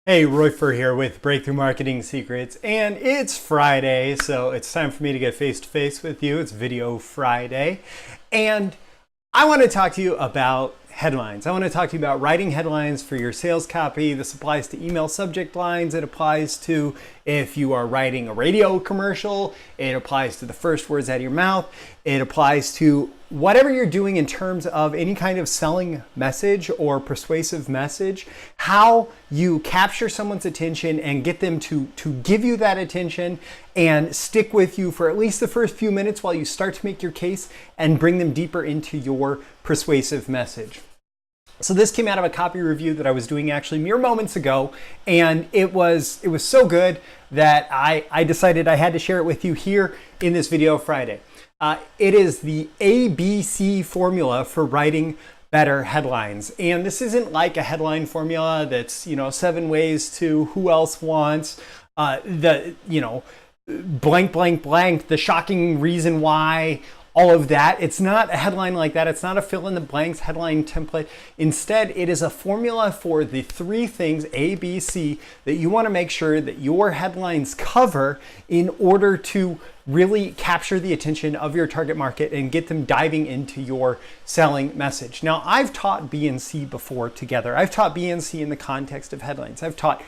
Hey, Roy Furr here with Breakthrough Marketing Secrets, and it's Friday, so it's time for me to get face-to-face with you. It's Video Friday, and I want to talk to you about headlines. I want to talk to you about writing headlines for your sales copy. This applies to email subject lines. It applies to if you are writing a radio commercial. It applies to the first words out of your mouth. It applies to whatever you're doing in terms of any kind of selling message or persuasive message, how you capture someone's attention and get them to give you that attention and stick with you for at least the first few minutes while you start to make your case and bring them deeper into your persuasive message. So this came out of a copy review that I was doing actually mere moments ago, and it was so good that I decided I had to share it with you here in this Video Friday. It is the ABC formula for writing better headlines. And this isn't like a headline formula that's, 7 ways to who else wants, blank, blank, blank, the shocking reason why, all of that. It's not a headline like that. It's not a fill in the blanks headline template. Instead, it is a formula for the 3 things, A, B, C, that you want to make sure that your headlines cover in order to really capture the attention of your target market and get them diving into your selling message. Now, I've taught B and C before together. I've taught B and C in the context of headlines. I've taught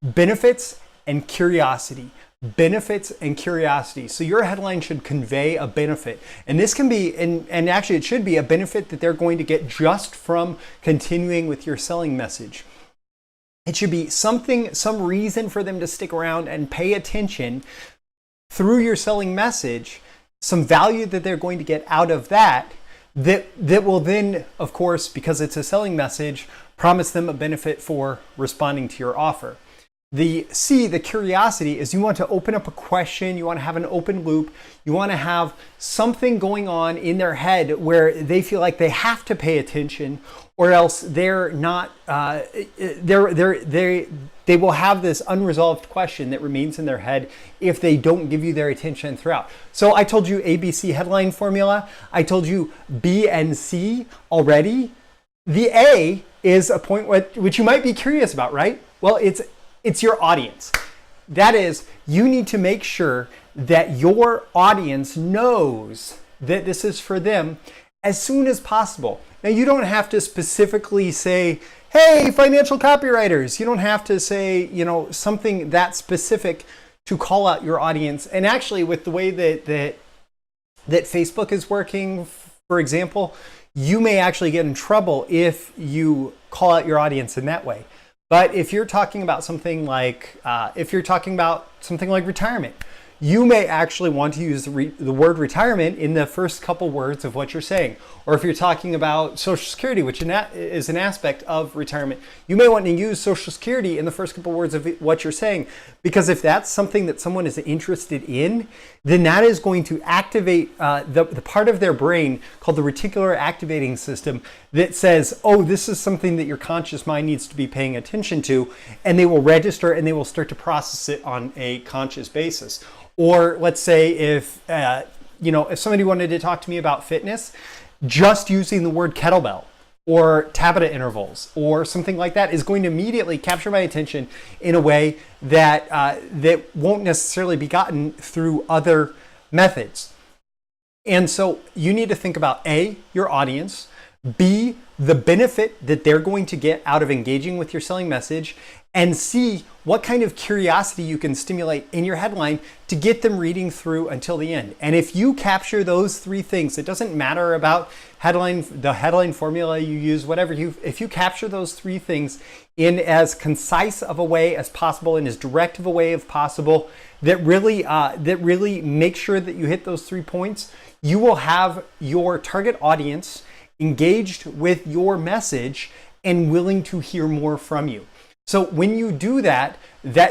benefits and curiosity. Benefits and curiosity. So your headline should convey a benefit. And this can be, and actually it should be a benefit that they're going to get just from continuing with your selling message. It should be some reason for them to stick around and pay attention through your selling message, some value that they're going to get out of that will then, of course, because it's a selling message, promise them a benefit for responding to your offer. The C, the curiosity, is you want to open up a question, you want to have an open loop, you want to have something going on in their head where they feel like they have to pay attention, or else they're not, they will have this unresolved question that remains in their head if they don't give you their attention throughout. So I told you ABC headline formula, I told you B and C already. The A is a point which you might be curious about, right? Well, it's your audience. That is, you need to make sure that your audience knows that this is for them as soon as possible. Now, you don't have to specifically say, hey, financial copywriters. You don't have to say, something that specific to call out your audience. And actually, with the way that Facebook is working, for example, you may actually get in trouble if you call out your audience in that way. But if you're talking about something like retirement, you may actually want to use the word retirement in the first couple words of what you're saying. Or if you're talking about Social Security, which is an aspect of retirement, you may want to use Social Security in the first couple words of what you're saying. Because if that's something that someone is interested in, then that is going to activate the part of their brain called the reticular activating system that says, oh, this is something that your conscious mind needs to be paying attention to, and they will register and they will start to process it on a conscious basis. Or let's say if somebody wanted to talk to me about fitness, just using the word kettlebell or Tabata intervals or something like that is going to immediately capture my attention in a way that that won't necessarily be gotten through other methods. And so you need to think about A, your audience, B, the benefit that they're going to get out of engaging with your selling message, and C, what kind of curiosity you can stimulate in your headline to get them reading through until the end. And if you capture those 3 things, it doesn't matter about the headline formula you use, if you capture those 3 things in as concise of a way as possible, in as direct of a way as possible, that really make sure that you hit those 3 points, you will have your target audience engaged with your message and willing to hear more from you. So when you do that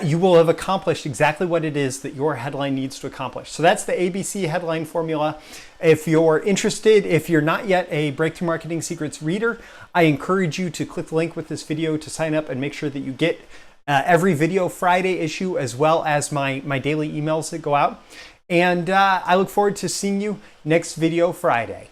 you will have accomplished exactly what it is that your headline needs to accomplish. So that's the ABC headline formula. If you're interested, if you're not yet a Breakthrough Marketing Secrets reader, I encourage you to click the link with this video to sign up and make sure that you get every Video Friday issue as well as my daily emails that go out. And I look forward to seeing you next Video Friday.